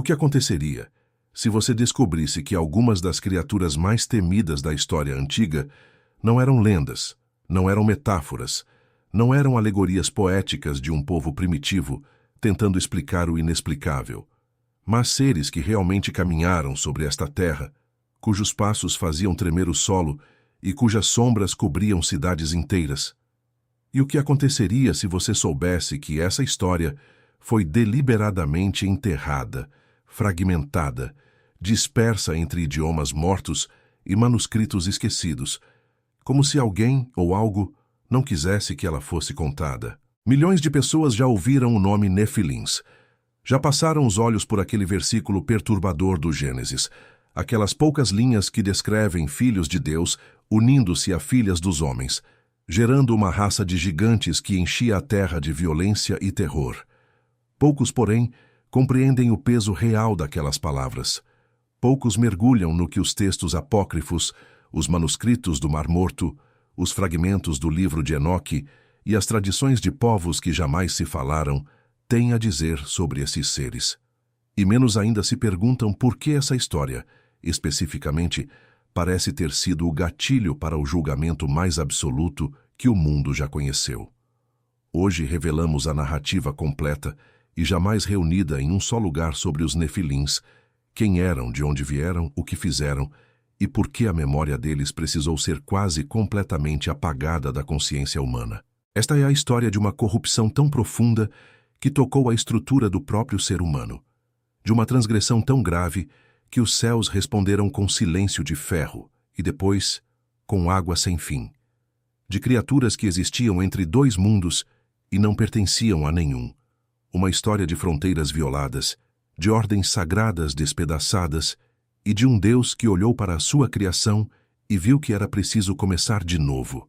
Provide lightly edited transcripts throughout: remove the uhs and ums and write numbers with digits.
O que aconteceria se você descobrisse que algumas das criaturas mais temidas da história antiga não eram lendas, não eram metáforas, não eram alegorias poéticas de um povo primitivo tentando explicar o inexplicável, mas seres que realmente caminharam sobre esta terra, cujos passos faziam tremer o solo e cujas sombras cobriam cidades inteiras? E o que aconteceria se você soubesse que essa história foi deliberadamente enterrada, fragmentada, dispersa entre idiomas mortos e manuscritos esquecidos, como se alguém ou algo não quisesse que ela fosse contada? Milhões de pessoas já ouviram o nome Nefilins. Já passaram os olhos por aquele versículo perturbador do Gênesis, aquelas poucas linhas que descrevem filhos de Deus unindo-se a filhas dos homens, gerando uma raça de gigantes que enchia a terra de violência e terror. Poucos, porém, compreendem o peso real daquelas palavras. Poucos mergulham no que os textos apócrifos, os manuscritos do Mar Morto, os fragmentos do livro de Enoque e as tradições de povos que jamais se falaram têm a dizer sobre esses seres. E menos ainda se perguntam por que essa história, especificamente, parece ter sido o gatilho para o julgamento mais absoluto que o mundo já conheceu. Hoje revelamos a narrativa completa e jamais reunida em um só lugar sobre os Nefilins, quem eram, de onde vieram, o que fizeram e por que a memória deles precisou ser quase completamente apagada da consciência humana. Esta é a história de uma corrupção tão profunda que tocou a estrutura do próprio ser humano, de uma transgressão tão grave que os céus responderam com silêncio de ferro e depois com água sem fim, de criaturas que existiam entre dois mundos e não pertenciam a nenhum, uma história de fronteiras violadas, de ordens sagradas despedaçadas e de um Deus que olhou para a sua criação e viu que era preciso começar de novo.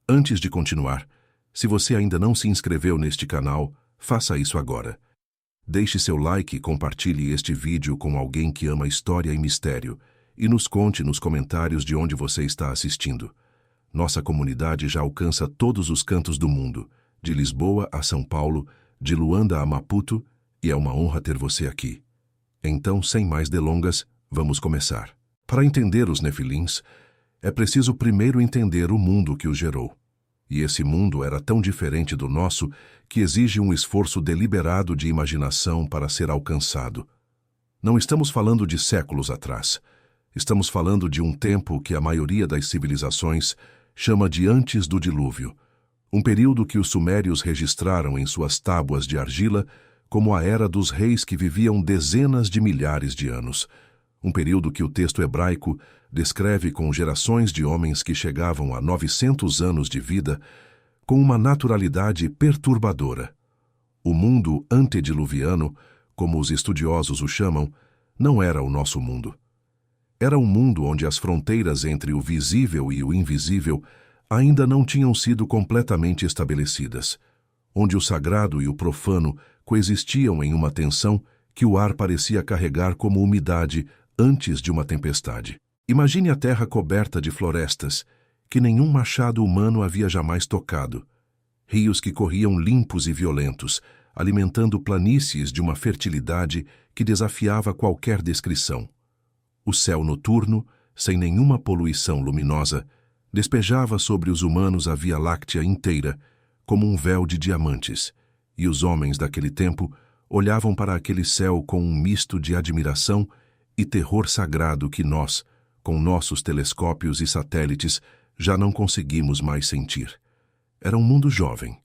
Antes de continuar, se você ainda não se inscreveu neste canal, faça isso agora. Deixe seu like e compartilhe este vídeo com alguém que ama história e mistério e nos conte nos comentários de onde você está assistindo. Nossa comunidade já alcança todos os cantos do mundo, de Lisboa a São Paulo, de Luanda a Maputo, e é uma honra ter você aqui. Então, sem mais delongas, vamos começar. Para entender os Nefilins, é preciso primeiro entender o mundo que os gerou. E esse mundo era tão diferente do nosso que exige um esforço deliberado de imaginação para ser alcançado. Não estamos falando de séculos atrás. Estamos falando de um tempo que a maioria das civilizações chama de antes do dilúvio, um período que os sumérios registraram em suas tábuas de argila como a era dos reis que viviam dezenas de milhares de anos, um período que o texto hebraico descreve com gerações de homens que chegavam a 900 anos de vida com uma naturalidade perturbadora. O mundo antediluviano, como os estudiosos o chamam, não era o nosso mundo. Era um mundo onde as fronteiras entre o visível e o invisível ainda não tinham sido completamente estabelecidas, onde o sagrado e o profano coexistiam em uma tensão que o ar parecia carregar como umidade antes de uma tempestade. Imagine a terra coberta de florestas, que nenhum machado humano havia jamais tocado, rios que corriam limpos e violentos, alimentando planícies de uma fertilidade que desafiava qualquer descrição. O céu noturno, sem nenhuma poluição luminosa, despejava sobre os humanos a Via Láctea inteira, como um véu de diamantes, e os homens daquele tempo olhavam para aquele céu com um misto de admiração e terror sagrado que nós, com nossos telescópios e satélites, já não conseguimos mais sentir. Era um mundo jovem,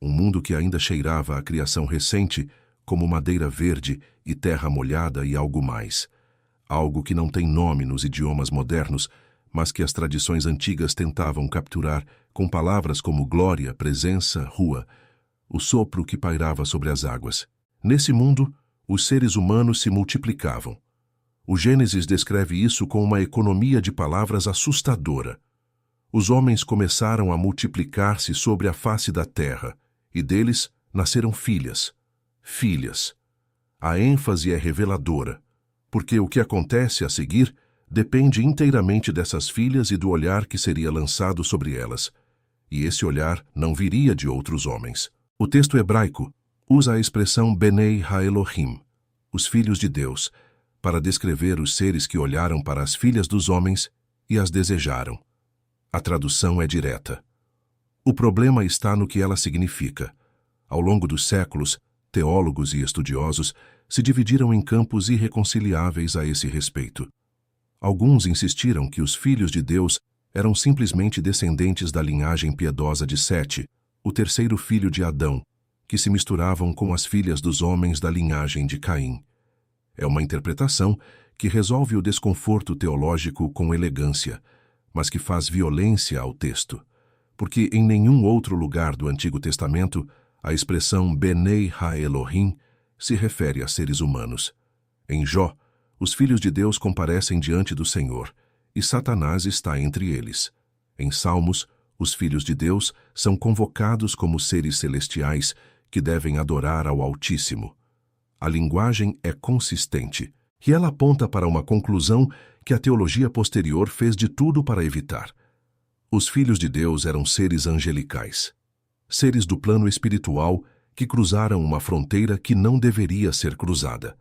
um mundo que ainda cheirava a criação recente, como madeira verde e terra molhada e algo mais. Algo que não tem nome nos idiomas modernos, mas que as tradições antigas tentavam capturar com palavras como glória, presença, rua, o sopro que pairava sobre as águas. Nesse mundo, os seres humanos se multiplicavam. O Gênesis descreve isso com uma economia de palavras assustadora. Os homens começaram a multiplicar-se sobre a face da terra, e deles nasceram filhas. Filhas. A ênfase é reveladora, porque o que acontece a seguir depende inteiramente dessas filhas e do olhar que seria lançado sobre elas. E esse olhar não viria de outros homens. O texto hebraico usa a expressão Benei HaElohim, os filhos de Deus, para descrever os seres que olharam para as filhas dos homens e as desejaram. A tradução é direta. O problema está no que ela significa. Ao longo dos séculos, teólogos e estudiosos se dividiram em campos irreconciliáveis a esse respeito. Alguns insistiram que os filhos de Deus eram simplesmente descendentes da linhagem piedosa de Sete, o terceiro filho de Adão, que se misturavam com as filhas dos homens da linhagem de Caim. É uma interpretação que resolve o desconforto teológico com elegância, mas que faz violência ao texto, porque em nenhum outro lugar do Antigo Testamento a expressão Benei Ha-Elohim se refere a seres humanos. Em Jó, os filhos de Deus comparecem diante do Senhor, e Satanás está entre eles. Em Salmos, os filhos de Deus são convocados como seres celestiais que devem adorar ao Altíssimo. A linguagem é consistente, e ela aponta para uma conclusão que a teologia posterior fez de tudo para evitar. Os filhos de Deus eram seres angelicais, seres do plano espiritual que cruzaram uma fronteira que não deveria ser cruzada.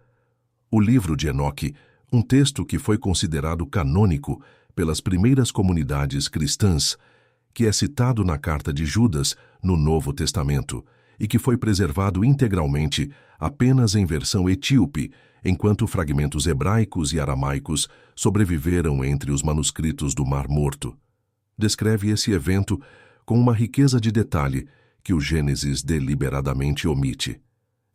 O livro de Enoque, um texto que foi considerado canônico pelas primeiras comunidades cristãs, que é citado na carta de Judas no Novo Testamento e que foi preservado integralmente apenas em versão etíope, enquanto fragmentos hebraicos e aramaicos sobreviveram entre os manuscritos do Mar Morto. Descreve esse evento com uma riqueza de detalhe que o Gênesis deliberadamente omite.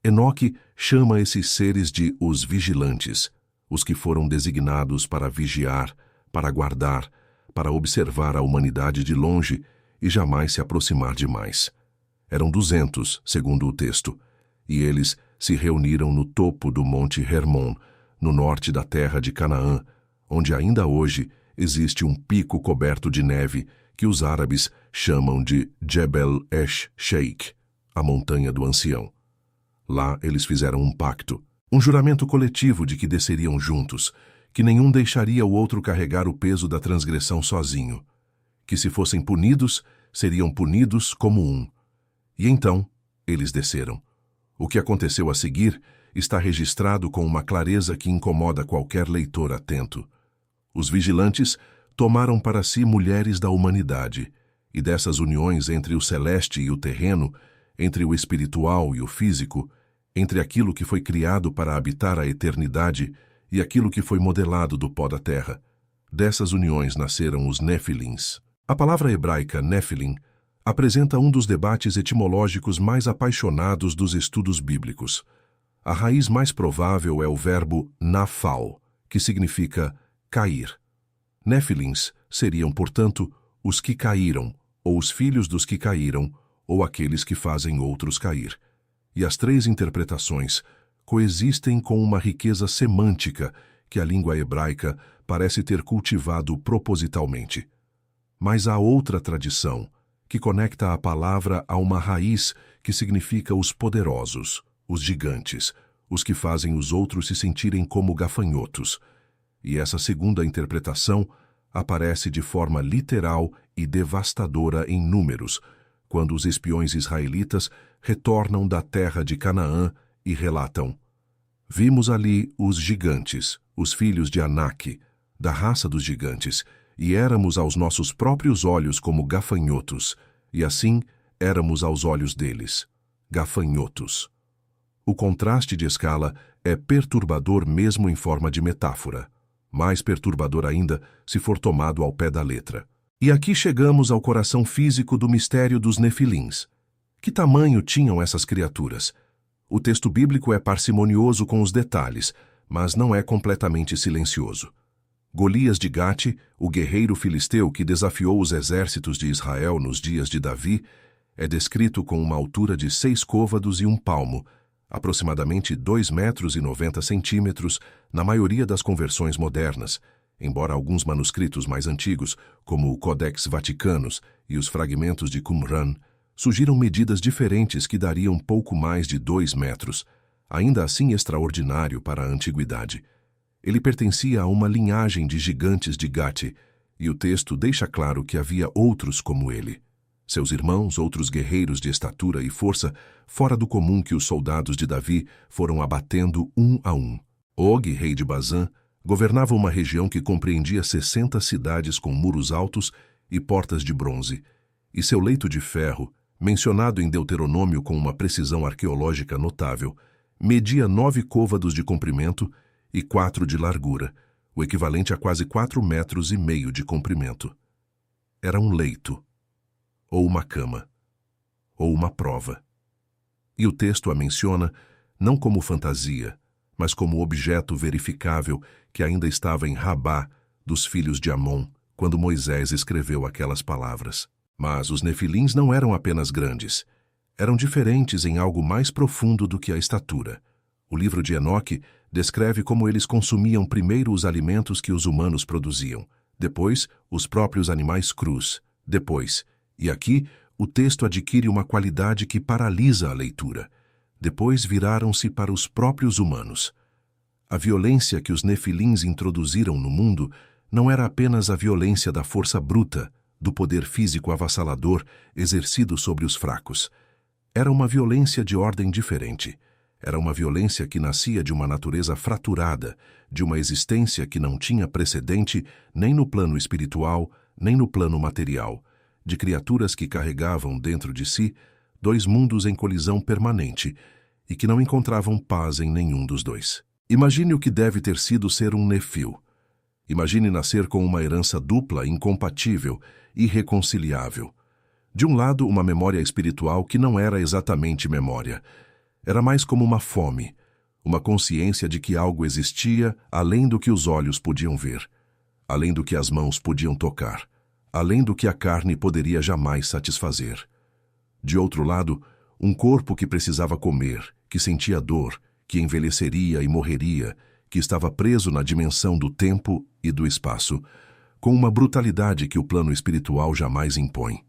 Enoque chama esses seres de os vigilantes, os que foram designados para vigiar, para guardar, para observar a humanidade de longe e jamais se aproximar demais. Eram 200, segundo o texto, e eles se reuniram no topo do Monte Hermon, no norte da terra de Canaã, onde ainda hoje existe um pico coberto de neve que os árabes chamam de Jebel Esh-Sheikh, a montanha do ancião. Lá eles fizeram um pacto, um juramento coletivo de que desceriam juntos, que nenhum deixaria o outro carregar o peso da transgressão sozinho, que se fossem punidos, seriam punidos como um. E então, eles desceram. O que aconteceu a seguir está registrado com uma clareza que incomoda qualquer leitor atento. Os vigilantes tomaram para si mulheres da humanidade, e dessas uniões entre o celeste e o terreno, entre o espiritual e o físico, entre aquilo que foi criado para habitar a eternidade e aquilo que foi modelado do pó da terra. Dessas uniões nasceram os Nefilins. A palavra hebraica Nefilim apresenta um dos debates etimológicos mais apaixonados dos estudos bíblicos. A raiz mais provável é o verbo nafal, que significa cair. Nefilins seriam, portanto, os que caíram, ou os filhos dos que caíram, ou aqueles que fazem outros cair. E as três interpretações coexistem com uma riqueza semântica que a língua hebraica parece ter cultivado propositalmente. Mas há outra tradição, que conecta a palavra a uma raiz que significa os poderosos, os gigantes, os que fazem os outros se sentirem como gafanhotos. E essa segunda interpretação aparece de forma literal e devastadora em Números, quando os espiões israelitas retornam da terra de Canaã e relatam: vimos ali os gigantes, os filhos de Anak, da raça dos gigantes, e éramos aos nossos próprios olhos como gafanhotos, e assim éramos aos olhos deles, gafanhotos. O contraste de escala é perturbador mesmo em forma de metáfora, mais perturbador ainda se for tomado ao pé da letra. E aqui chegamos ao coração físico do mistério dos Nefilins. Que tamanho tinham essas criaturas? O texto bíblico é parcimonioso com os detalhes, mas não é completamente silencioso. Golias de Gate, o guerreiro filisteu que desafiou os exércitos de Israel nos dias de Davi, é descrito com uma altura de 6 côvados e 1 palmo, aproximadamente 2,90 metros na maioria das conversões modernas, embora alguns manuscritos mais antigos, como o Codex Vaticanus e os fragmentos de Qumran, sugiram medidas diferentes que dariam pouco mais de 2 metros, ainda assim extraordinário para a antiguidade. Ele pertencia a uma linhagem de gigantes de Gate, e o texto deixa claro que havia outros como ele. Seus irmãos, outros guerreiros de estatura e força fora do comum que os soldados de Davi foram abatendo um a um. Og, rei de Bazã, governava uma região que compreendia 60 cidades com muros altos e portas de bronze, e seu leito de ferro, mencionado em Deuteronômio com uma precisão arqueológica notável, media 9 côvados de comprimento e 4 de largura, o equivalente a quase 4,5 metros de comprimento. Era um leito, ou uma cama, ou uma prova. E o texto a menciona não como fantasia, mas como objeto verificável que ainda estava em Rabá dos filhos de Amon, quando Moisés escreveu aquelas palavras. Mas os nefilins não eram apenas grandes. Eram diferentes em algo mais profundo do que a estatura. O livro de Enoque descreve como eles consumiam primeiro os alimentos que os humanos produziam, depois os próprios animais crus, depois, e aqui o texto adquire uma qualidade que paralisa a leitura. Depois viraram-se para os próprios humanos. A violência que os nefilins introduziram no mundo não era apenas a violência da força bruta, do poder físico avassalador exercido sobre os fracos. Era uma violência de ordem diferente. Era uma violência que nascia de uma natureza fraturada, de uma existência que não tinha precedente nem no plano espiritual, nem no plano material, de criaturas que carregavam dentro de si 2 mundos em colisão permanente e que não encontravam paz em nenhum dos dois. Imagine o que deve ter sido ser um Nefil. Imagine nascer com uma herança dupla, incompatível, irreconciliável. De um lado, uma memória espiritual que não era exatamente memória. Era mais como uma fome, uma consciência de que algo existia além do que os olhos podiam ver, além do que as mãos podiam tocar, além do que a carne poderia jamais satisfazer. De outro lado, um corpo que precisava comer, que sentia dor, que envelheceria e morreria, que estava preso na dimensão do tempo e do espaço, com uma brutalidade que o plano espiritual jamais impõe.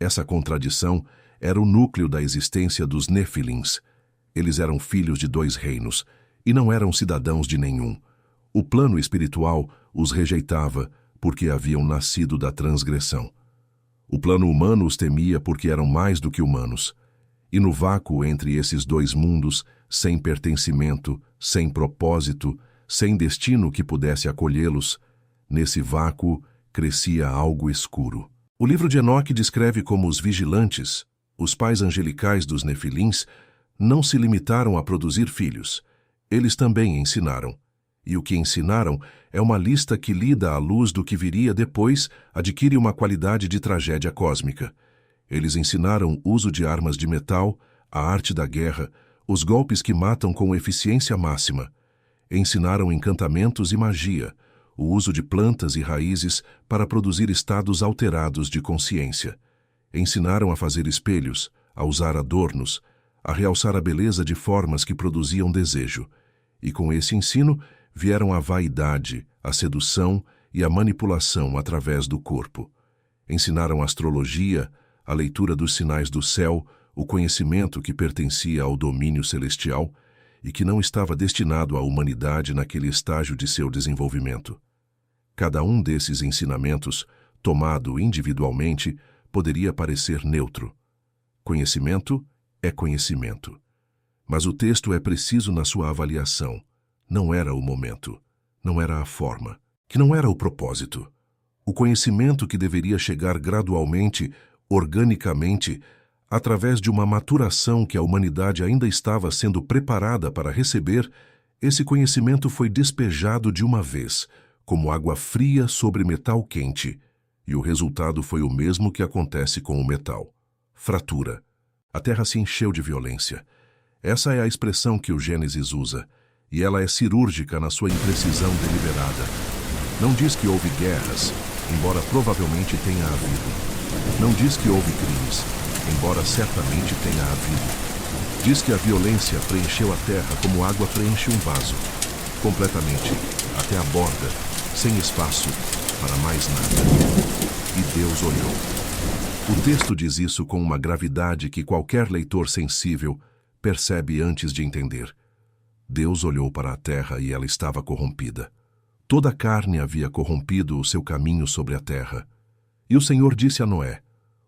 Essa contradição era o núcleo da existência dos Nefilins. Eles eram filhos de 2 reinos, e não eram cidadãos de nenhum. O plano espiritual os rejeitava porque haviam nascido da transgressão. O plano humano os temia porque eram mais do que humanos. E no vácuo entre esses 2 mundos, sem pertencimento, sem propósito, sem destino que pudesse acolhê-los, nesse vácuo crescia algo escuro. O livro de Enoque descreve como os vigilantes, os pais angelicais dos nefilins, não se limitaram a produzir filhos. Eles também ensinaram. E o que ensinaram é uma lista que, lida à luz do que viria depois, adquire uma qualidade de tragédia cósmica. Eles ensinaram o uso de armas de metal, a arte da guerra, os golpes que matam com eficiência máxima. Ensinaram encantamentos e magia, o uso de plantas e raízes para produzir estados alterados de consciência. Ensinaram a fazer espelhos, a usar adornos, a realçar a beleza de formas que produziam desejo. E com esse ensino vieram a vaidade, a sedução e a manipulação através do corpo. Ensinaram astrologia, a leitura dos sinais do céu, o conhecimento que pertencia ao domínio celestial e que não estava destinado à humanidade naquele estágio de seu desenvolvimento. Cada um desses ensinamentos, tomado individualmente, poderia parecer neutro. Conhecimento é conhecimento. Mas o texto é preciso na sua avaliação. Não era o momento, não era a forma, que não era o propósito. O conhecimento que deveria chegar gradualmente, organicamente, através de uma maturação que a humanidade ainda estava sendo preparada para receber, esse conhecimento foi despejado de uma vez, como água fria sobre metal quente, e o resultado foi o mesmo que acontece com o metal: fratura. A terra se encheu de violência. Essa é a expressão que o Gênesis usa, e ela é cirúrgica na sua imprecisão deliberada. Não diz que houve guerras, embora provavelmente tenha havido. Não diz que houve crimes, embora certamente tenha havido. Diz que a violência preencheu a terra como água preenche um vaso, completamente, até a borda, sem espaço para mais nada. E Deus olhou. O texto diz isso com uma gravidade que qualquer leitor sensível percebe antes de entender. Deus olhou para a terra e ela estava corrompida. Toda a carne havia corrompido o seu caminho sobre a terra. E o Senhor disse a Noé: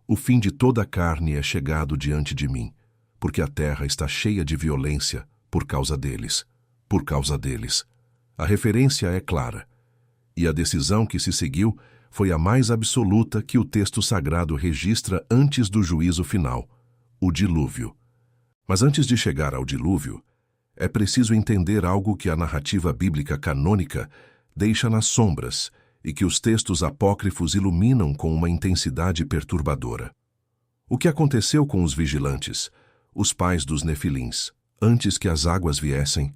O fim de toda a carne é chegado diante de mim, porque a terra está cheia de violência por causa deles. Por causa deles. A referência é clara, e a decisão que se seguiu foi a mais absoluta que o texto sagrado registra antes do juízo final, o dilúvio. Mas antes de chegar ao dilúvio, é preciso entender algo que a narrativa bíblica canônica deixa nas sombras e que os textos apócrifos iluminam com uma intensidade perturbadora. O que aconteceu com os vigilantes, os pais dos nefilins, antes que as águas viessem?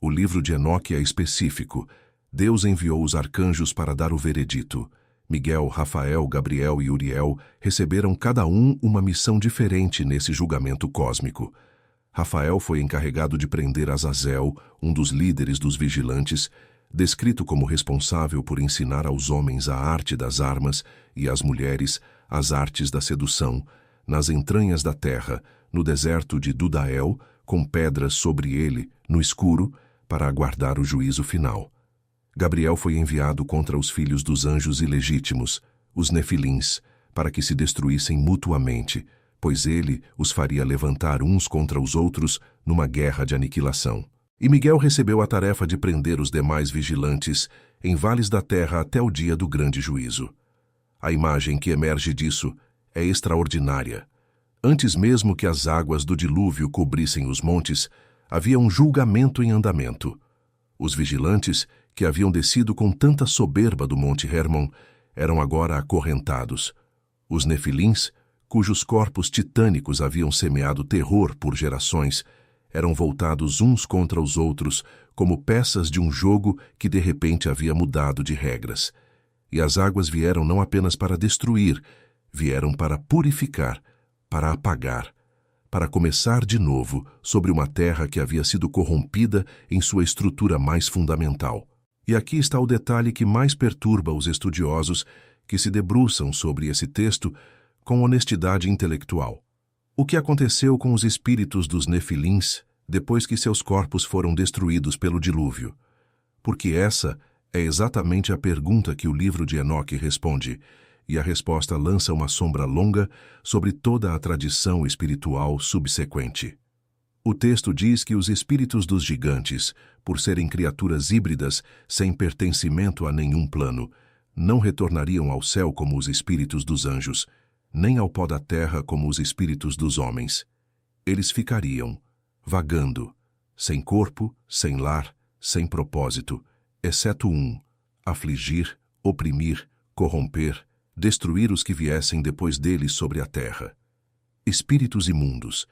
O livro de Enoque é específico. Deus enviou os arcanjos para dar o veredito. Miguel, Rafael, Gabriel e Uriel receberam cada um uma missão diferente nesse julgamento cósmico. Rafael foi encarregado de prender Azazel, um dos líderes dos vigilantes, descrito como responsável por ensinar aos homens a arte das armas e às mulheres as artes da sedução, nas entranhas da terra, no deserto de Dudael, com pedras sobre ele, no escuro, para aguardar o juízo final. Gabriel foi enviado contra os filhos dos anjos ilegítimos, os nefilins, para que se destruíssem mutuamente, pois ele os faria levantar uns contra os outros numa guerra de aniquilação. E Miguel recebeu a tarefa de prender os demais vigilantes em vales da terra até o dia do grande juízo. A imagem que emerge disso é extraordinária. Antes mesmo que as águas do dilúvio cobrissem os montes, havia um julgamento em andamento. Os vigilantes, que haviam descido com tanta soberba do Monte Hermon, eram agora acorrentados. Os nefilins, cujos corpos titânicos haviam semeado terror por gerações, eram voltados uns contra os outros, como peças de um jogo que de repente havia mudado de regras. E as águas vieram não apenas para destruir, vieram para purificar, para apagar, para começar de novo sobre uma terra que havia sido corrompida em sua estrutura mais fundamental. E aqui está o detalhe que mais perturba os estudiosos que se debruçam sobre esse texto com honestidade intelectual. O que aconteceu com os espíritos dos nefilins depois que seus corpos foram destruídos pelo dilúvio? Porque essa é exatamente a pergunta que o livro de Enoque responde, e a resposta lança uma sombra longa sobre toda a tradição espiritual subsequente. O texto diz que os espíritos dos gigantes, por serem criaturas híbridas sem pertencimento a nenhum plano, não retornariam ao céu como os espíritos dos anjos, nem ao pó da terra como os espíritos dos homens. Eles ficariam, vagando, sem corpo, sem lar, sem propósito, exceto um: afligir, oprimir, corromper, destruir os que viessem depois deles sobre a terra. Espíritos imundos,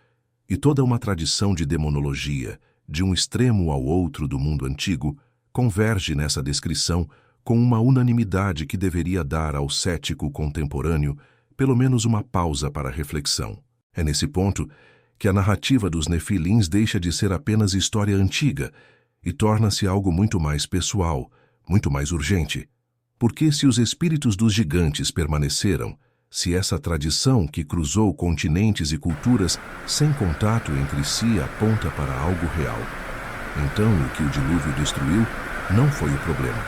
e toda uma tradição de demonologia, de um extremo ao outro do mundo antigo, converge nessa descrição com uma unanimidade que deveria dar ao cético contemporâneo pelo menos uma pausa para reflexão. É nesse ponto que a narrativa dos nefilins deixa de ser apenas história antiga e torna-se algo muito mais pessoal, muito mais urgente. Porque se os espíritos dos gigantes permaneceram, se essa tradição que cruzou continentes e culturas sem contato entre si aponta para algo real, então o que o dilúvio destruiu não foi o problema,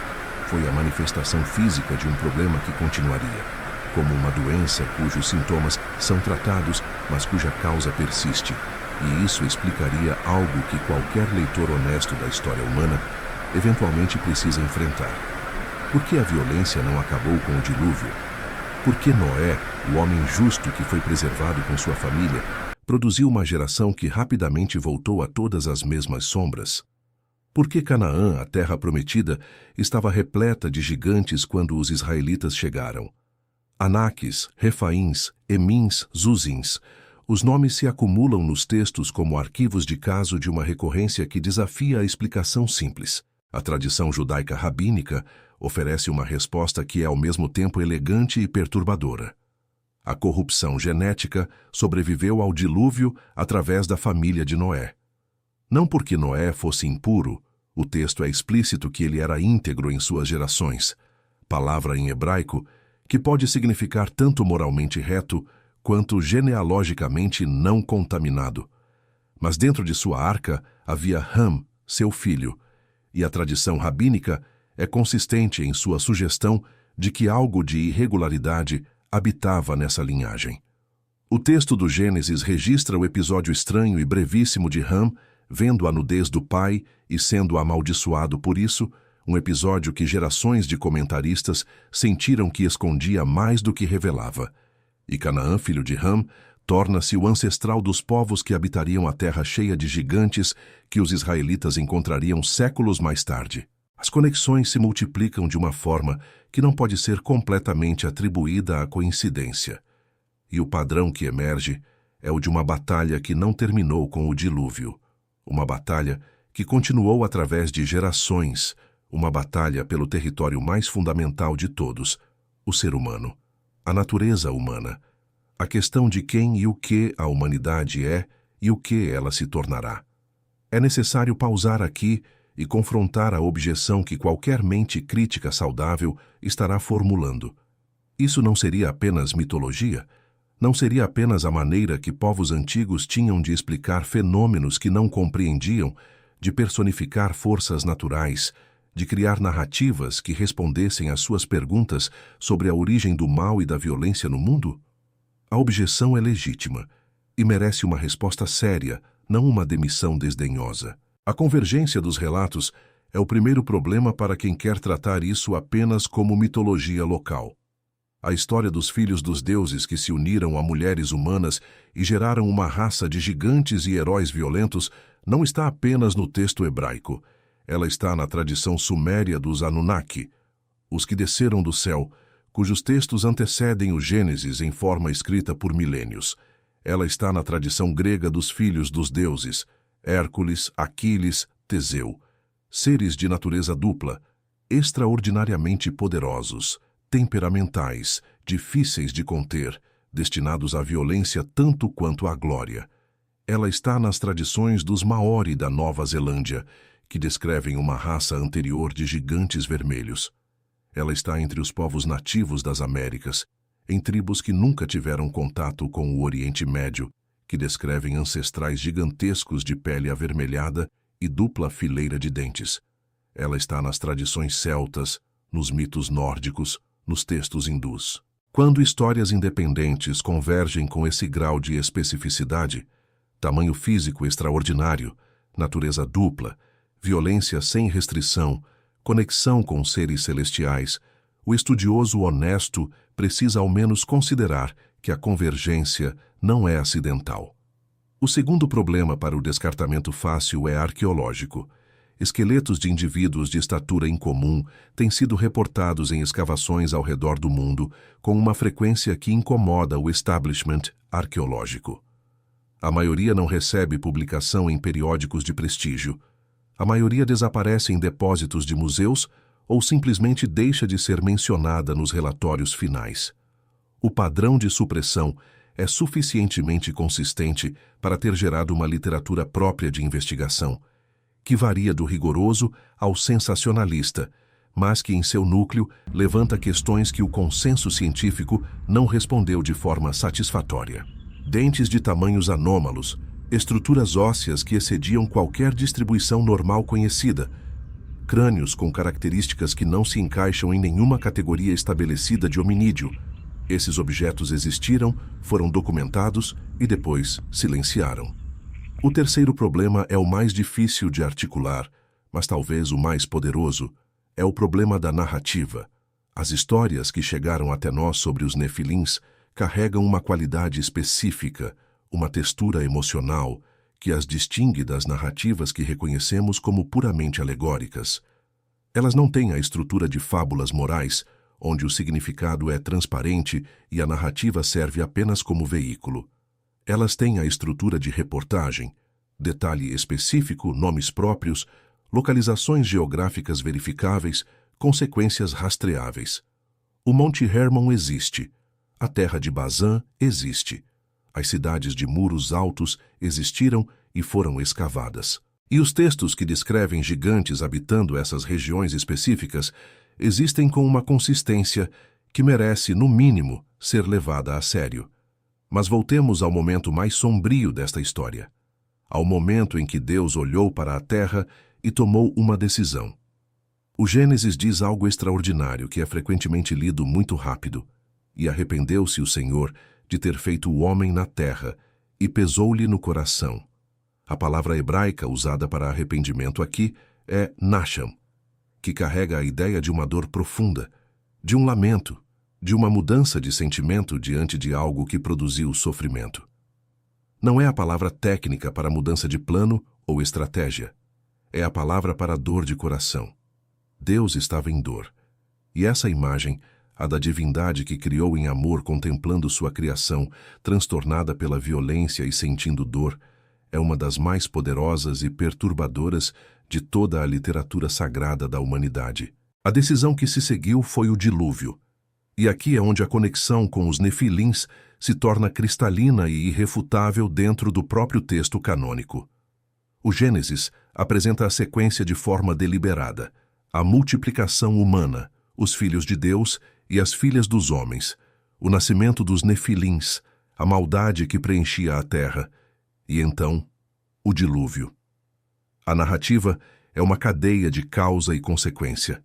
foi a manifestação física de um problema que continuaria, como uma doença cujos sintomas são tratados, mas cuja causa persiste. E isso explicaria algo que qualquer leitor honesto da história humana eventualmente precisa enfrentar. Por que a violência não acabou com o dilúvio? Por que Noé, o homem justo que foi preservado com sua família, produziu uma geração que rapidamente voltou a todas as mesmas sombras? Por que Canaã, a terra prometida, estava repleta de gigantes quando os israelitas chegaram? Anaques, Refaíns, Emins, Zuzins. Os nomes se acumulam nos textos como arquivos de caso de uma recorrência que desafia a explicação simples. A tradição judaica rabínica oferece uma resposta que é ao mesmo tempo elegante e perturbadora. A corrupção genética sobreviveu ao dilúvio através da família de Noé. Não porque Noé fosse impuro, o texto é explícito que ele era íntegro em suas gerações, palavra em hebraico que pode significar tanto moralmente reto quanto genealogicamente não contaminado. Mas dentro de sua arca havia Ham, seu filho, e a tradição rabínica é consistente em sua sugestão de que algo de irregularidade habitava nessa linhagem. O texto do Gênesis registra o episódio estranho e brevíssimo de Ham, vendo a nudez do pai e sendo amaldiçoado por isso, um episódio que gerações de comentaristas sentiram que escondia mais do que revelava. E Canaã, filho de Ham, torna-se o ancestral dos povos que habitariam a terra cheia de gigantes que os israelitas encontrariam séculos mais tarde. As conexões se multiplicam de uma forma que não pode ser completamente atribuída à coincidência. E o padrão que emerge é o de uma batalha que não terminou com o dilúvio. Uma batalha que continuou através de gerações, uma batalha pelo território mais fundamental de todos, o ser humano, a natureza humana, a questão de quem e o que a humanidade é e o que ela se tornará. É necessário pausar aqui e confrontar a objeção que qualquer mente crítica saudável estará formulando. Isso não seria apenas mitologia? Não seria apenas a maneira que povos antigos tinham de explicar fenômenos que não compreendiam, de personificar forças naturais, de criar narrativas que respondessem às suas perguntas sobre a origem do mal e da violência no mundo? A objeção é legítima e merece uma resposta séria, não uma demissão desdenhosa. A convergência dos relatos é o primeiro problema para quem quer tratar isso apenas como mitologia local. A história dos filhos dos deuses que se uniram a mulheres humanas e geraram uma raça de gigantes e heróis violentos não está apenas no texto hebraico. Ela está na tradição suméria dos Anunnaki, os que desceram do céu, cujos textos antecedem o Gênesis em forma escrita por milênios. Ela está na tradição grega dos filhos dos deuses, Hércules, Aquiles, Teseu, seres de natureza dupla, extraordinariamente poderosos, temperamentais, difíceis de conter, destinados à violência tanto quanto à glória. Ela está nas tradições dos Maori da Nova Zelândia, que descrevem uma raça anterior de gigantes vermelhos. Ela está entre os povos nativos das Américas, em tribos que nunca tiveram contato com o Oriente Médio, que descrevem ancestrais gigantescos de pele avermelhada e dupla fileira de dentes. Ela está nas tradições celtas, nos mitos nórdicos, nos textos hindus. Quando histórias independentes convergem com esse grau de especificidade, tamanho físico extraordinário, natureza dupla, violência sem restrição, conexão com seres celestiais, o estudioso honesto precisa ao menos considerar que a convergência não é acidental. O segundo problema para o descartamento fácil é arqueológico. Esqueletos de indivíduos de estatura incomum têm sido reportados em escavações ao redor do mundo com uma frequência que incomoda o establishment arqueológico. A maioria não recebe publicação em periódicos de prestígio. A maioria desaparece em depósitos de museus ou simplesmente deixa de ser mencionada nos relatórios finais. O padrão de supressão é suficientemente consistente para ter gerado uma literatura própria de investigação, que varia do rigoroso ao sensacionalista, mas que em seu núcleo levanta questões que o consenso científico não respondeu de forma satisfatória. Dentes de tamanhos anômalos, estruturas ósseas que excediam qualquer distribuição normal conhecida, crânios com características que não se encaixam em nenhuma categoria estabelecida de hominídeo. Esses objetos existiram, foram documentados e depois silenciaram. O terceiro problema é o mais difícil de articular, mas talvez o mais poderoso, é o problema da narrativa. As histórias que chegaram até nós sobre os nefilins carregam uma qualidade específica, uma textura emocional, que as distingue das narrativas que reconhecemos como puramente alegóricas. Elas não têm a estrutura de fábulas morais, onde o significado é transparente e a narrativa serve apenas como veículo. Elas têm a estrutura de reportagem, detalhe específico, nomes próprios, localizações geográficas verificáveis, consequências rastreáveis. O Monte Hermon existe. A terra de Bazã existe. As cidades de muros altos existiram e foram escavadas. E os textos que descrevem gigantes habitando essas regiões específicas existem com uma consistência que merece, no mínimo, ser levada a sério. Mas voltemos ao momento mais sombrio desta história. Ao momento em que Deus olhou para a terra e tomou uma decisão. O Gênesis diz algo extraordinário que é frequentemente lido muito rápido. E arrependeu-se o Senhor de ter feito o homem na terra, e pesou-lhe no coração. A palavra hebraica usada para arrependimento aqui é nasham, que carrega a ideia de uma dor profunda, de um lamento, de uma mudança de sentimento diante de algo que produziu sofrimento. Não é a palavra técnica para mudança de plano ou estratégia. É a palavra para dor de coração. Deus estava em dor. E essa imagem, a da divindade que criou em amor contemplando sua criação, transtornada pela violência e sentindo dor, é uma das mais poderosas e perturbadoras de toda a literatura sagrada da humanidade. A decisão que se seguiu foi o dilúvio. E aqui é onde a conexão com os nefilins se torna cristalina e irrefutável dentro do próprio texto canônico. O Gênesis apresenta a sequência de forma deliberada: a multiplicação humana, os filhos de Deus e as filhas dos homens, o nascimento dos nefilins, a maldade que preenchia a terra, e então, o dilúvio. A narrativa é uma cadeia de causa e consequência.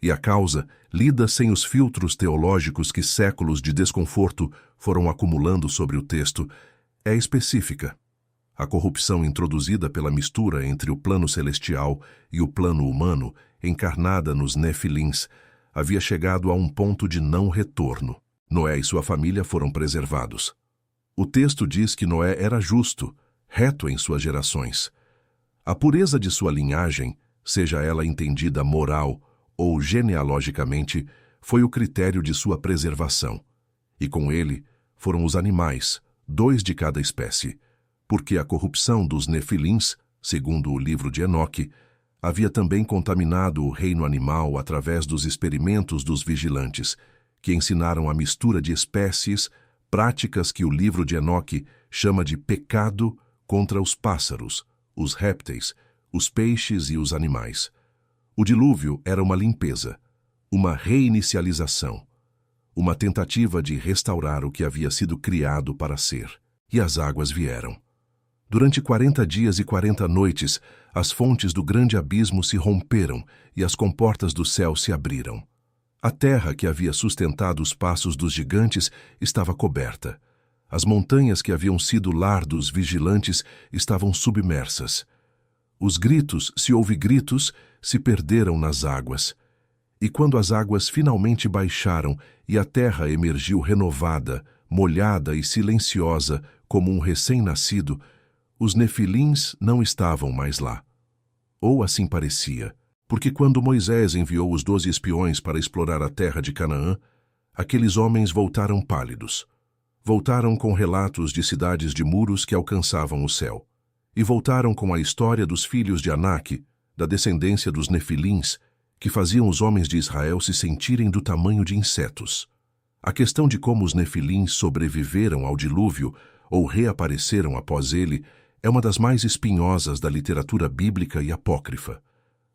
E a causa, lida sem os filtros teológicos que séculos de desconforto foram acumulando sobre o texto, é específica. A corrupção introduzida pela mistura entre o plano celestial e o plano humano, encarnada nos nefilins, havia chegado a um ponto de não retorno. Noé e sua família foram preservados. O texto diz que Noé era justo, reto em suas gerações. A pureza de sua linhagem, seja ela entendida moral ou genealogicamente, foi o critério de sua preservação. E com ele foram os animais, 2 de cada espécie, porque a corrupção dos nefilins, segundo o livro de Enoque, havia também contaminado o reino animal através dos experimentos dos vigilantes, que ensinaram a mistura de espécies, práticas que o livro de Enoque chama de pecado contra os pássaros, os répteis, os peixes e os animais. O dilúvio era uma limpeza, uma reinicialização, uma tentativa de restaurar o que havia sido criado para ser. E as águas vieram. Durante 40 dias e 40 noites, as fontes do grande abismo se romperam e as comportas do céu se abriram. A terra que havia sustentado os passos dos gigantes estava coberta. As montanhas que haviam sido lar dos vigilantes estavam submersas. Os gritos, se houve gritos, se perderam nas águas. E quando as águas finalmente baixaram e a terra emergiu renovada, molhada e silenciosa como um recém-nascido, os nefilins não estavam mais lá. Ou assim parecia, porque quando Moisés enviou os 12 espiões para explorar a terra de Canaã, aqueles homens voltaram pálidos. Voltaram com relatos de cidades de muros que alcançavam o céu. E voltaram com a história dos filhos de Anak, da descendência dos nefilins, que faziam os homens de Israel se sentirem do tamanho de insetos. A questão de como os nefilins sobreviveram ao dilúvio ou reapareceram após ele é uma das mais espinhosas da literatura bíblica e apócrifa.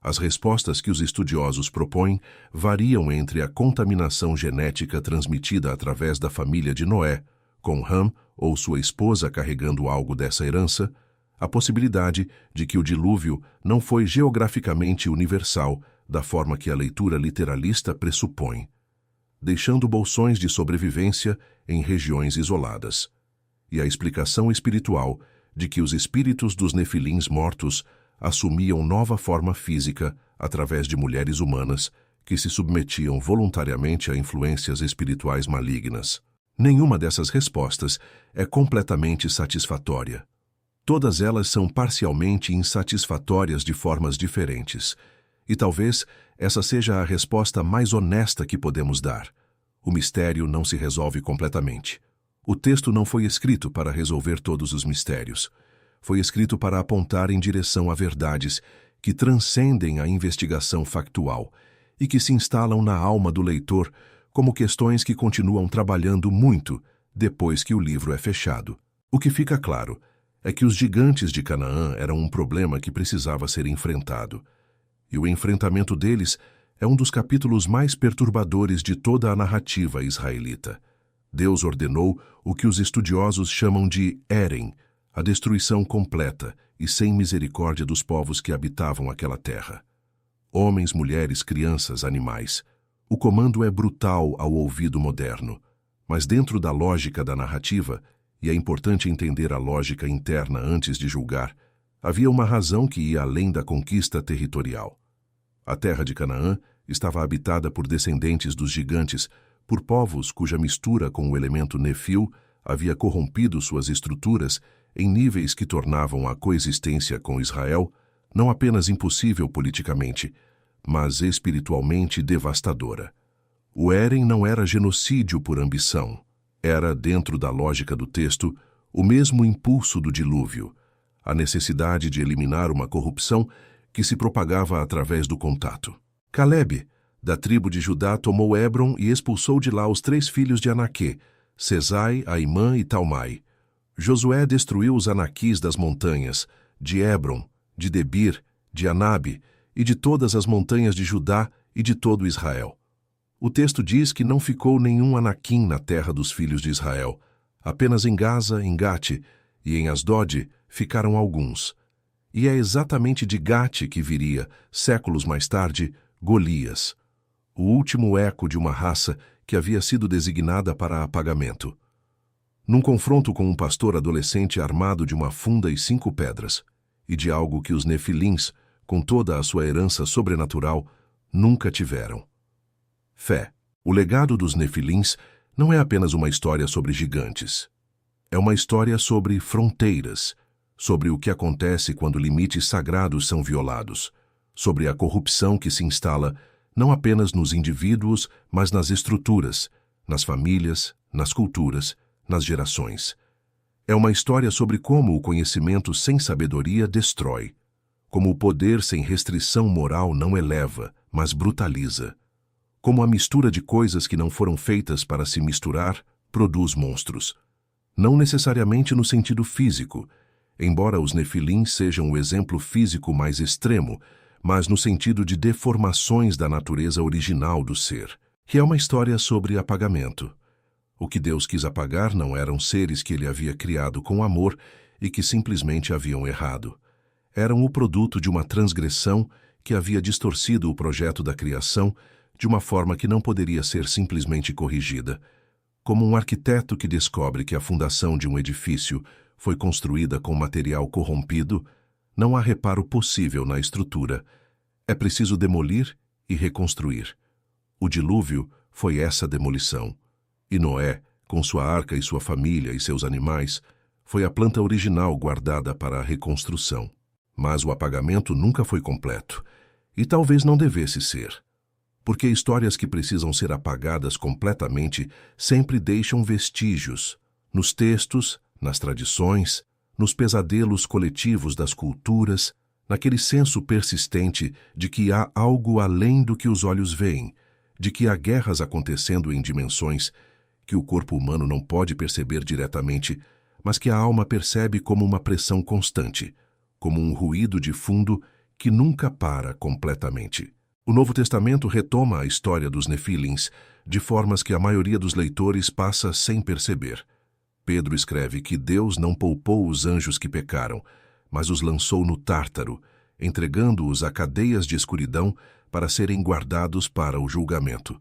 As respostas que os estudiosos propõem variam entre a contaminação genética transmitida através da família de Noé, com Ham ou sua esposa carregando algo dessa herança, a possibilidade de que o dilúvio não foi geograficamente universal da forma que a leitura literalista pressupõe, deixando bolsões de sobrevivência em regiões isoladas, e a explicação espiritual de que os espíritos dos nefilins mortos assumiam nova forma física através de mulheres humanas que se submetiam voluntariamente a influências espirituais malignas. Nenhuma dessas respostas é completamente satisfatória. Todas elas são parcialmente insatisfatórias de formas diferentes. E talvez essa seja a resposta mais honesta que podemos dar. O mistério não se resolve completamente. O texto não foi escrito para resolver todos os mistérios. Foi escrito para apontar em direção a verdades que transcendem a investigação factual e que se instalam na alma do leitor como questões que continuam trabalhando muito depois que o livro é fechado. O que fica claro é que os gigantes de Canaã eram um problema que precisava ser enfrentado. E o enfrentamento deles é um dos capítulos mais perturbadores de toda a narrativa israelita. Deus ordenou o que os estudiosos chamam de Eren, a destruição completa e sem misericórdia dos povos que habitavam aquela terra. Homens, mulheres, crianças, animais. O comando é brutal ao ouvido moderno. Mas dentro da lógica da narrativa, e é importante entender a lógica interna antes de julgar, havia uma razão que ia além da conquista territorial. A terra de Canaã estava habitada por descendentes dos gigantes, por povos cuja mistura com o elemento Nefil havia corrompido suas estruturas em níveis que tornavam a coexistência com Israel não apenas impossível politicamente, mas espiritualmente devastadora. O Éden não era genocídio por ambição. Era, dentro da lógica do texto, o mesmo impulso do dilúvio, a necessidade de eliminar uma corrupção que se propagava através do contato. Calebe, da tribo de Judá, tomou Hebron e expulsou de lá os 3 filhos de Anaquê, Sesai, Aimã e Talmai. Josué destruiu os Anaquis das montanhas, de Hebron, de Debir, de Anabe e de todas as montanhas de Judá e de todo Israel. O texto diz que não ficou nenhum Anaquim na terra dos filhos de Israel. Apenas em Gaza, em Gate e em Asdod ficaram alguns. E é exatamente de Gate que viria, séculos mais tarde, Golias, o último eco de uma raça que havia sido designada para apagamento. Num confronto com um pastor adolescente armado de uma funda e 5 pedras, e de algo que os Nefilins, com toda a sua herança sobrenatural, nunca tiveram. Fé. O legado dos Nefilins não é apenas uma história sobre gigantes. É uma história sobre fronteiras, sobre o que acontece quando limites sagrados são violados, sobre a corrupção que se instala não apenas nos indivíduos, mas nas estruturas, nas famílias, nas culturas, nas gerações. É uma história sobre como o conhecimento sem sabedoria destrói, como o poder sem restrição moral não eleva, mas brutaliza, como a mistura de coisas que não foram feitas para se misturar produz monstros. Não necessariamente no sentido físico, embora os Nefilins sejam o exemplo físico mais extremo, mas no sentido de deformações da natureza original do ser, que é uma história sobre apagamento. O que Deus quis apagar não eram seres que ele havia criado com amor e que simplesmente haviam errado. Eram o produto de uma transgressão que havia distorcido o projeto da criação de uma forma que não poderia ser simplesmente corrigida. Como um arquiteto que descobre que a fundação de um edifício foi construída com material corrompido, não há reparo possível na estrutura. É preciso demolir e reconstruir. O dilúvio foi essa demolição. E Noé, com sua arca e sua família e seus animais, foi a planta original guardada para a reconstrução. Mas o apagamento nunca foi completo, e talvez não devesse ser. Porque histórias que precisam ser apagadas completamente sempre deixam vestígios, nos textos, nas tradições, nos pesadelos coletivos das culturas, naquele senso persistente de que há algo além do que os olhos veem, de que há guerras acontecendo em dimensões que o corpo humano não pode perceber diretamente, mas que a alma percebe como uma pressão constante, como um ruído de fundo que nunca para completamente. O Novo Testamento retoma a história dos Nefilins de formas que a maioria dos leitores passa sem perceber. Pedro escreve que Deus não poupou os anjos que pecaram, mas os lançou no Tártaro, entregando-os a cadeias de escuridão para serem guardados para o julgamento.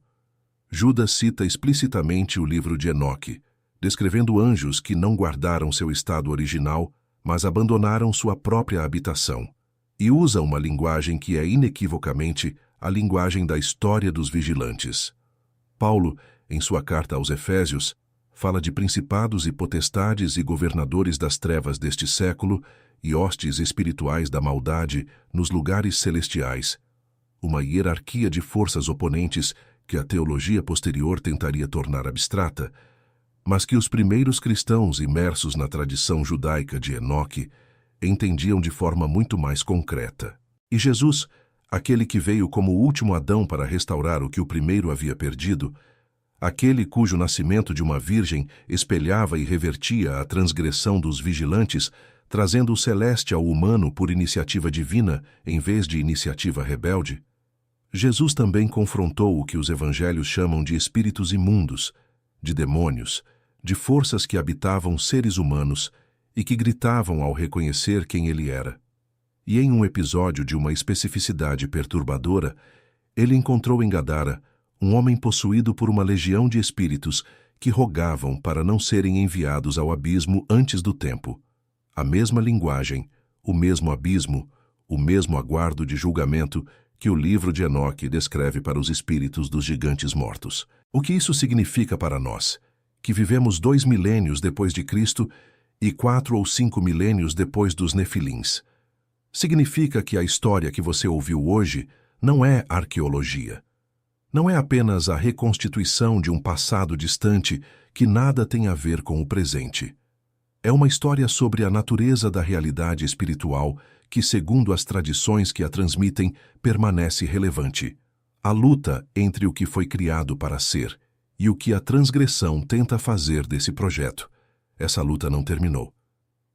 Judas cita explicitamente o livro de Enoque, descrevendo anjos que não guardaram seu estado original, mas abandonaram sua própria habitação, e usa uma linguagem que é inequivocamente a linguagem da história dos vigilantes. Paulo, em sua carta aos Efésios, fala de principados e potestades e governadores das trevas deste século e hostes espirituais da maldade nos lugares celestiais, uma hierarquia de forças oponentes que a teologia posterior tentaria tornar abstrata, mas que os primeiros cristãos imersos na tradição judaica de Enoque entendiam de forma muito mais concreta. E Jesus, aquele que veio como o último Adão para restaurar o que o primeiro havia perdido, aquele cujo nascimento de uma virgem espelhava e revertia a transgressão dos vigilantes, trazendo o celeste ao humano por iniciativa divina em vez de iniciativa rebelde, Jesus também confrontou o que os evangelhos chamam de espíritos imundos, de demônios, de forças que habitavam seres humanos e que gritavam ao reconhecer quem ele era. E em um episódio de uma especificidade perturbadora, ele encontrou em Gadara um homem possuído por uma legião de espíritos que rogavam para não serem enviados ao abismo antes do tempo. A mesma linguagem, o mesmo abismo, o mesmo aguardo de julgamento que o livro de Enoque descreve para os espíritos dos gigantes mortos. O que isso significa para nós, que vivemos 2 milênios depois de Cristo e 4 ou 5 milênios depois dos Nefilins? Significa que a história que você ouviu hoje não é arqueologia. Não é apenas a reconstituição de um passado distante que nada tem a ver com o presente. É uma história sobre a natureza da realidade espiritual que, segundo as tradições que a transmitem, permanece relevante. A luta entre o que foi criado para ser e o que a transgressão tenta fazer desse projeto. Essa luta não terminou.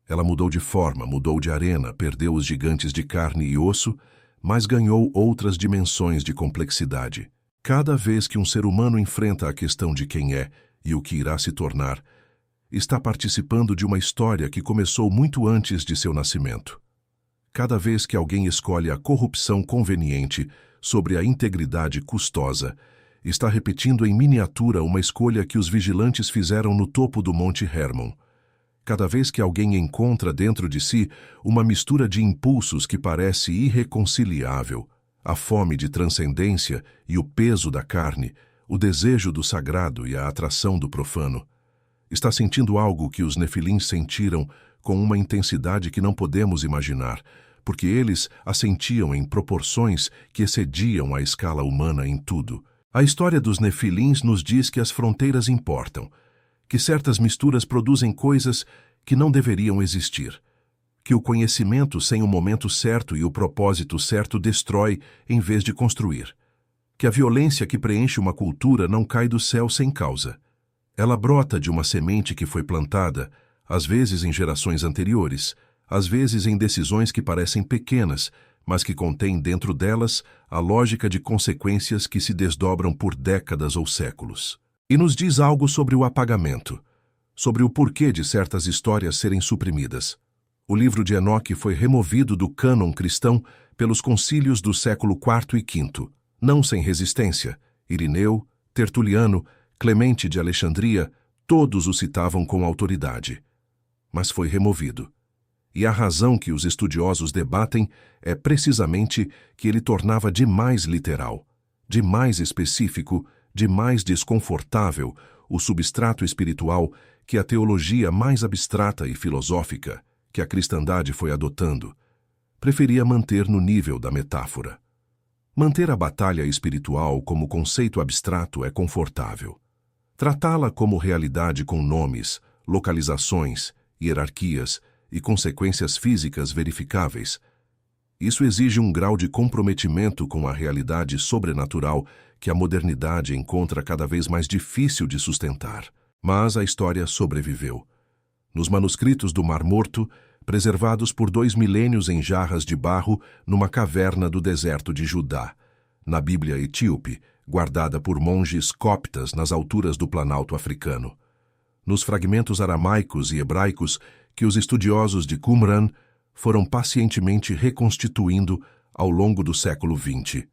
Ela mudou de forma, mudou de arena, perdeu os gigantes de carne e osso, mas ganhou outras dimensões de complexidade. Cada vez que um ser humano enfrenta a questão de quem é e o que irá se tornar, está participando de uma história que começou muito antes de seu nascimento. Cada vez que alguém escolhe a corrupção conveniente sobre a integridade custosa, está repetindo em miniatura uma escolha que os vigilantes fizeram no topo do Monte Hermon. Cada vez que alguém encontra dentro de si uma mistura de impulsos que parece irreconciliável, a fome de transcendência e o peso da carne, o desejo do sagrado e a atração do profano, está sentindo algo que os Nefilins sentiram com uma intensidade que não podemos imaginar, porque eles a sentiam em proporções que excediam a escala humana em tudo. A história dos Nefilins nos diz que as fronteiras importam, que certas misturas produzem coisas que não deveriam existir, que o conhecimento sem o momento certo e o propósito certo destrói em vez de construir, que a violência que preenche uma cultura não cai do céu sem causa. Ela brota de uma semente que foi plantada, às vezes em gerações anteriores, às vezes em decisões que parecem pequenas, mas que contêm dentro delas a lógica de consequências que se desdobram por décadas ou séculos. E nos diz algo sobre o apagamento, sobre o porquê de certas histórias serem suprimidas. O livro de Enoque foi removido do cânon cristão pelos concílios do século IV e V, não sem resistência. Irineu, Tertuliano, Clemente de Alexandria, todos o citavam com autoridade. Mas foi removido. E a razão que os estudiosos debatem é precisamente que ele tornava demais literal, demais específico, demais desconfortável o substrato espiritual que a teologia mais abstrata e filosófica que a cristandade foi adotando, preferia manter no nível da metáfora. Manter a batalha espiritual como conceito abstrato é confortável. Tratá-la como realidade com nomes, localizações, hierarquias e consequências físicas verificáveis, isso exige um grau de comprometimento com a realidade sobrenatural que a modernidade encontra cada vez mais difícil de sustentar. Mas a história sobreviveu. Nos manuscritos do Mar Morto, preservados por 2 milênios em jarras de barro numa caverna do deserto de Judá, na Bíblia etíope, guardada por monges coptas nas alturas do Planalto africano, nos fragmentos aramaicos e hebraicos que os estudiosos de Qumran foram pacientemente reconstituindo ao longo do século XX,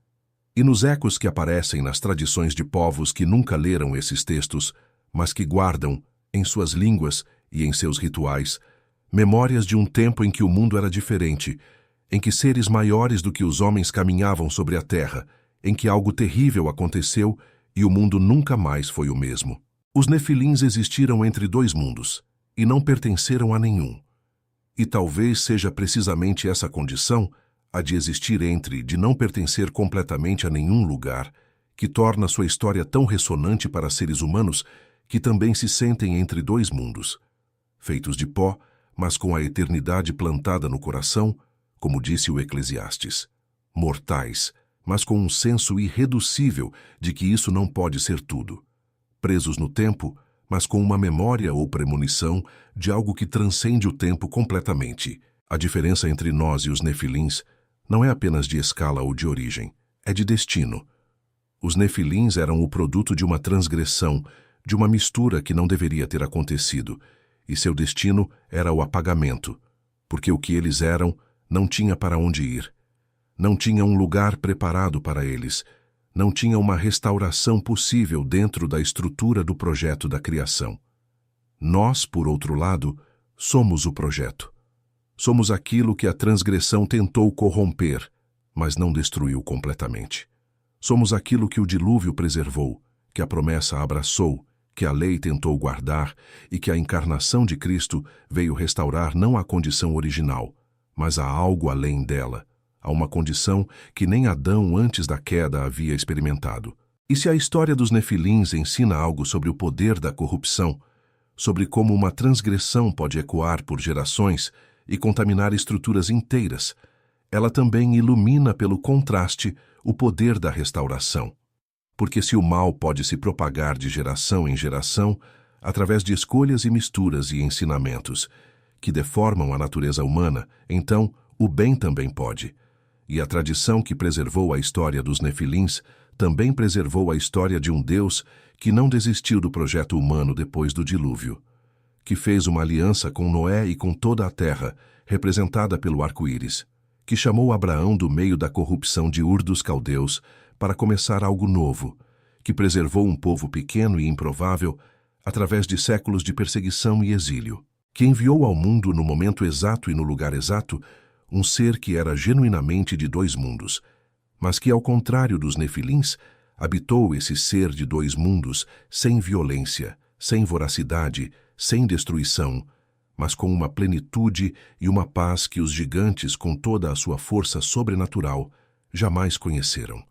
e nos ecos que aparecem nas tradições de povos que nunca leram esses textos, mas que guardam, em suas línguas e em seus rituais, memórias de um tempo em que o mundo era diferente, em que seres maiores do que os homens caminhavam sobre a terra, em que algo terrível aconteceu e o mundo nunca mais foi o mesmo. Os Nefilins existiram entre 2 mundos e não pertenceram a nenhum. E talvez seja precisamente essa condição, a de existir entre, de não pertencer completamente a nenhum lugar, que torna sua história tão ressonante para seres humanos que também se sentem entre 2 mundos, feitos de pó, mas com a eternidade plantada no coração, como disse o Eclesiastes, mortais, mas com um senso irreducível de que isso não pode ser tudo, presos no tempo, mas com uma memória ou premonição de algo que transcende o tempo completamente. A diferença entre nós e os Nefilins não é apenas de escala ou de origem, é de destino. Os Nefilins eram o produto de uma transgressão, de uma mistura que não deveria ter acontecido, e seu destino era o apagamento, porque o que eles eram não tinha para onde ir. Não tinha um lugar preparado para eles, não tinha uma restauração possível dentro da estrutura do projeto da criação. Nós, por outro lado, somos o projeto. Somos aquilo que a transgressão tentou corromper, mas não destruiu completamente. Somos aquilo que o dilúvio preservou, que a promessa abraçou, que a lei tentou guardar e que a encarnação de Cristo veio restaurar não à condição original, mas a algo além dela, a uma condição que nem Adão antes da queda havia experimentado. E se a história dos Nefilins ensina algo sobre o poder da corrupção, sobre como uma transgressão pode ecoar por gerações e contaminar estruturas inteiras, ela também ilumina pelo contraste o poder da restauração. Porque se o mal pode se propagar de geração em geração, através de escolhas e misturas e ensinamentos, que deformam a natureza humana, então o bem também pode. E a tradição que preservou a história dos Nefilins também preservou a história de um Deus que não desistiu do projeto humano depois do dilúvio, que fez uma aliança com Noé e com toda a terra, representada pelo arco-íris, que chamou Abraão do meio da corrupção de Ur dos Caldeus para começar algo novo, que preservou um povo pequeno e improvável através de séculos de perseguição e exílio, que enviou ao mundo no momento exato e no lugar exato um ser que era genuinamente de dois mundos, mas que, ao contrário dos Nefilins, habitou esse ser de dois mundos sem violência, sem voracidade, sem destruição, mas com uma plenitude e uma paz que os gigantes, com toda a sua força sobrenatural, jamais conheceram.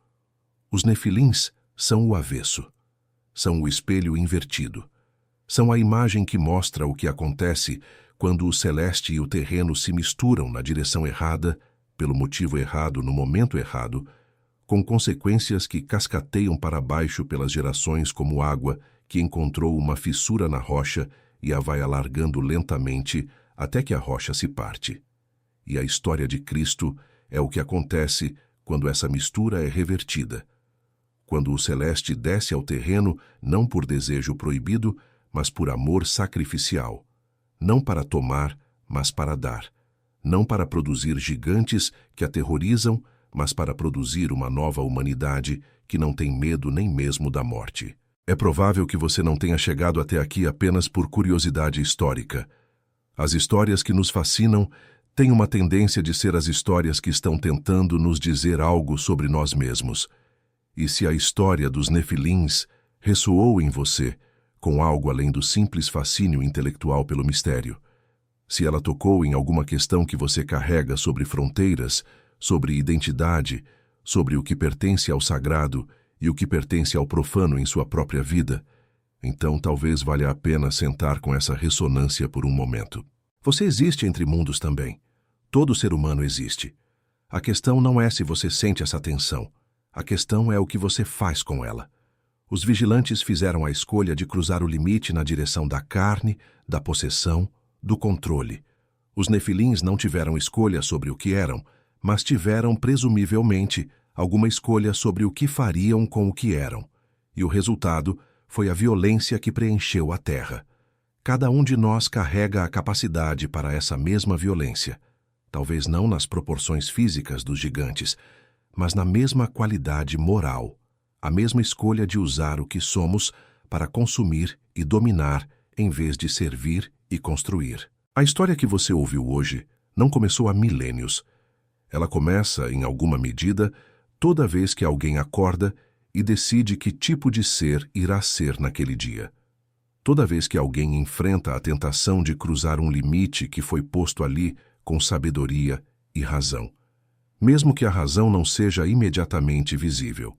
Os Nefilins são o avesso, são o espelho invertido, são a imagem que mostra o que acontece quando o celeste e o terreno se misturam na direção errada, pelo motivo errado no momento errado, com consequências que cascateiam para baixo pelas gerações como água que encontrou uma fissura na rocha e a vai alargando lentamente até que a rocha se parte. E a história de Cristo é o que acontece quando essa mistura é revertida, quando o celeste desce ao terreno não por desejo proibido, mas por amor sacrificial, não para tomar, mas para dar, não para produzir gigantes que aterrorizam, mas para produzir uma nova humanidade que não tem medo nem mesmo da morte. É provável que você não tenha chegado até aqui apenas por curiosidade histórica. As histórias que nos fascinam têm uma tendência de ser as histórias que estão tentando nos dizer algo sobre nós mesmos. E se a história dos Nefilins ressoou em você com algo além do simples fascínio intelectual pelo mistério, se ela tocou em alguma questão que você carrega sobre fronteiras, sobre identidade, sobre o que pertence ao sagrado e o que pertence ao profano em sua própria vida, então talvez valha a pena sentar com essa ressonância por um momento. Você existe entre mundos também. Todo ser humano existe. A questão não é se você sente essa tensão. A questão é o que você faz com ela. Os vigilantes fizeram a escolha de cruzar o limite na direção da carne, da possessão, do controle. Os Nefilins não tiveram escolha sobre o que eram, mas tiveram, presumivelmente, alguma escolha sobre o que fariam com o que eram. E o resultado foi a violência que preencheu a terra. Cada um de nós carrega a capacidade para essa mesma violência. Talvez não nas proporções físicas dos gigantes, mas na mesma qualidade moral, a mesma escolha de usar o que somos para consumir e dominar em vez de servir e construir. A história que você ouviu hoje não começou há milênios. Ela começa, em alguma medida, toda vez que alguém acorda e decide que tipo de ser irá ser naquele dia. Toda vez que alguém enfrenta a tentação de cruzar um limite que foi posto ali com sabedoria e razão, mesmo que a razão não seja imediatamente visível.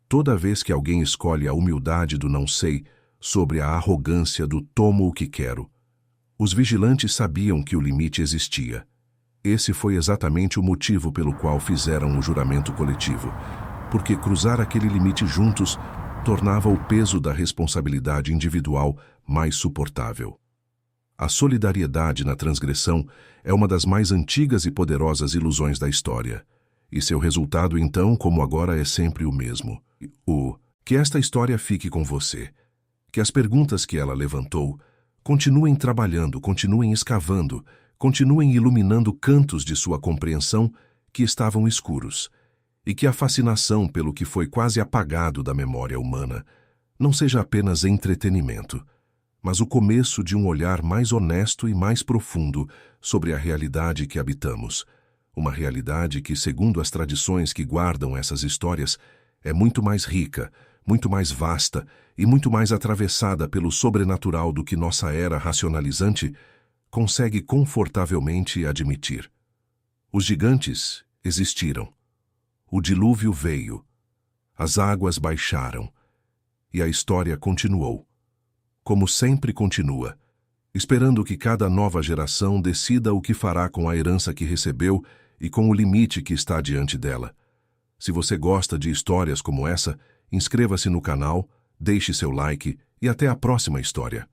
Toda vez que alguém escolhe a humildade do não sei sobre a arrogância do tomo o que quero, os vigilantes sabiam que o limite existia. Esse foi exatamente o motivo pelo qual fizeram o juramento coletivo, porque cruzar aquele limite juntos tornava o peso da responsabilidade individual mais suportável. A solidariedade na transgressão é uma das mais antigas e poderosas ilusões da história, e seu resultado então, como agora, é sempre o mesmo. Que esta história fique com você, que as perguntas que ela levantou continuem trabalhando, continuem escavando, continuem iluminando cantos de sua compreensão que estavam escuros, e que a fascinação pelo que foi quase apagado da memória humana não seja apenas entretenimento, mas o começo de um olhar mais honesto e mais profundo sobre a realidade que habitamos. Uma realidade que, segundo as tradições que guardam essas histórias, é muito mais rica, muito mais vasta e muito mais atravessada pelo sobrenatural do que nossa era racionalizante consegue confortavelmente admitir. Os gigantes existiram. O dilúvio veio. As águas baixaram. E a história continuou. Como sempre continua, esperando que cada nova geração decida o que fará com a herança que recebeu e com o limite que está diante dela. Se você gosta de histórias como essa, inscreva-se no canal, deixe seu like e até a próxima história.